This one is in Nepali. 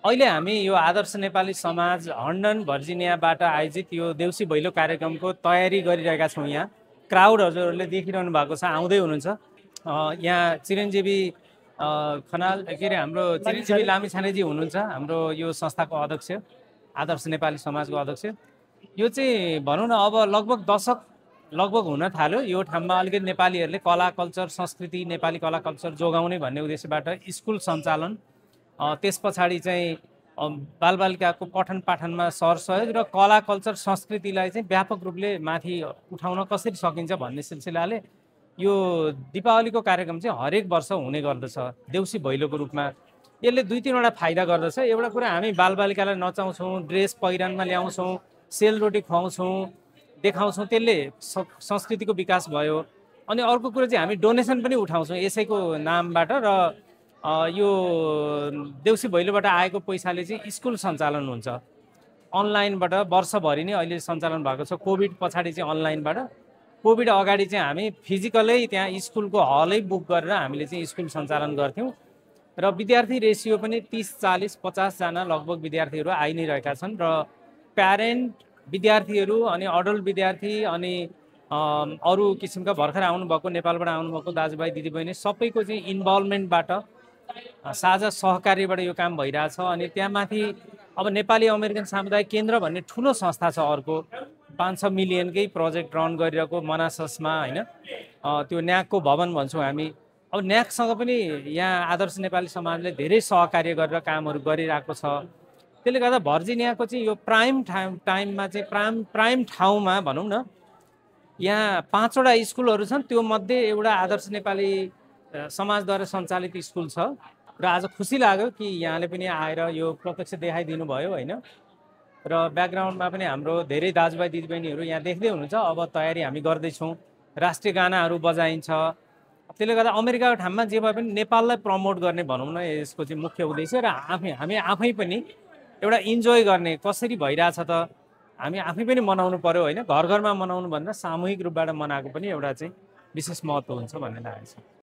अहिले हामी यो आदर्श नेपाली समाज हन्डन भर्जिनियाबाट आयोजित यो देउसी भैलो कार्यक्रमको तयारी गरिरहेका छौँ। यहाँ क्राउड हजुरहरूले देखिरहनु भएको छ, आउँदै हुनुहुन्छ। यहाँ चिरञ्जीवी खनाल के अरे हाम्रो चिरञ्जीवी लामिछानेजी हुनुहुन्छ, हाम्रो यो संस्थाको अध्यक्ष, आदर्श नेपाली समाजको अध्यक्ष। यो चाहिँ भनौँ न अब लगभग दशक लगभग हुन थाल्यो। यो ठाउँमा अलिकति नेपालीहरूले कला कल्चर संस्कृति नेपाली कला कल्चर जोगाउने भन्ने उद्देश्यबाट स्कुल सञ्चालन, त्यस पछाडि चाहिँ बालबालिकाको पठन पाठनमा सरसहयोग र कला कल्चर संस्कृतिलाई चाहिँ व्यापक रूपले माथि उठाउन कसरी सकिन्छ भन्ने सिलसिलाले यो दीपावलीको कार्यक्रम चाहिँ हरेक वर्ष हुने गर्दछ देउसी भैलोको रूपमा। यसले दुई तीनवटा फाइदा गर्दछ। एउटा कुरा, हामी बालबालिकालाई नचाउँछौँ, ड्रेस पहिरनमा ल्याउँछौँ, सेलरोटी खुवाउँछौँ, देखाउँछौँ, त्यसले संस्कृतिको विकास भयो। अनि अर्को कुरा चाहिँ हामी डोनेसन पनि उठाउँछौँ यसैको नामबाट र यो देउसी भैलोबाट आएको पैसाले चाहिँ स्कुल सञ्चालन हुन्छ अनलाइनबाट। वर्षभरि नै अहिले सञ्चालन भएको छ। कोभिड पछाडि चाहिँ अनलाइनबाट, कोभिड अगाडि चाहिँ हामी फिजिकलै त्यहाँ स्कुलको हलै बुक गरेर हामीले चाहिँ स्कुल सञ्चालन गर्थ्यौँ र विद्यार्थी रेसियो पनि 30, 40, 50जना लगभग विद्यार्थीहरू आइ नै रहेका छन्। र प्यारेन्ट विद्यार्थीहरू अनि अडल्ट विद्यार्थी अनि अरू किसिमका भर्खर आउनुभएको नेपालबाट आउनुभएको दाजुभाइ दिदीबहिनी सबैको चाहिँ इन्भल्भमेन्टबाट साझा सहकार्यबाट यो काम भइरहेछ। अनि त्यहाँ माथि अब नेपाली अमेरिकन सामुदायिक केन्द्र भन्ने ठुलो संस्था छ, अर्को 5-6 मिलियनकै प्रोजेक्ट रन गरिरहेको मनाससमा, होइन, त्यो न्याकको भवन भन्छौँ हामी। अब न्याकसँग पनि यहाँ आदर्श नेपाली समाजले धेरै सहकार्य गरेर कामहरू गरिरहेको छ। त्यसले गर्दा भर्जिनियाको चाहिँ यो प्राइम टाइममा चाहिँ प्राइम ठाउँमा भनौँ न, यहाँ 5वटा स्कुलहरू छन्, त्यो मध्ये एउटा आदर्श नेपाली समाजद्वारा सञ्चालित स्कुल छ। र आज खुसी लाग्यो कि यहाँले पनि आएर यो प्रत्यक्ष देखाइदिनु भयो, होइन। र ब्याकग्राउन्डमा पनि हाम्रो धेरै दाजुभाइ दिदीबहिनीहरू यहाँ देख्दै हुनुहुन्छ। अब तयारी हामी गर्दैछौँ, राष्ट्रिय गानाहरू बजाइन्छ। त्यसले गर्दा अमेरिकाको ठाउँमा जे भए पनि नेपाललाई प्रमोट गर्ने भनौँ न यसको चाहिँ मुख्य उद्देश्य। र हामी आफै पनि एउटा इन्जोय गर्ने कसरी भइरहेछ त हामी आफै पनि मनाउनु पर्यो, होइन। घर घरमा मनाउनु भन्दा सामूहिक रूपबाट मनाएको पनि एउटा चाहिँ विशेष महत्त्व हुन्छ भन्ने लागेको छ।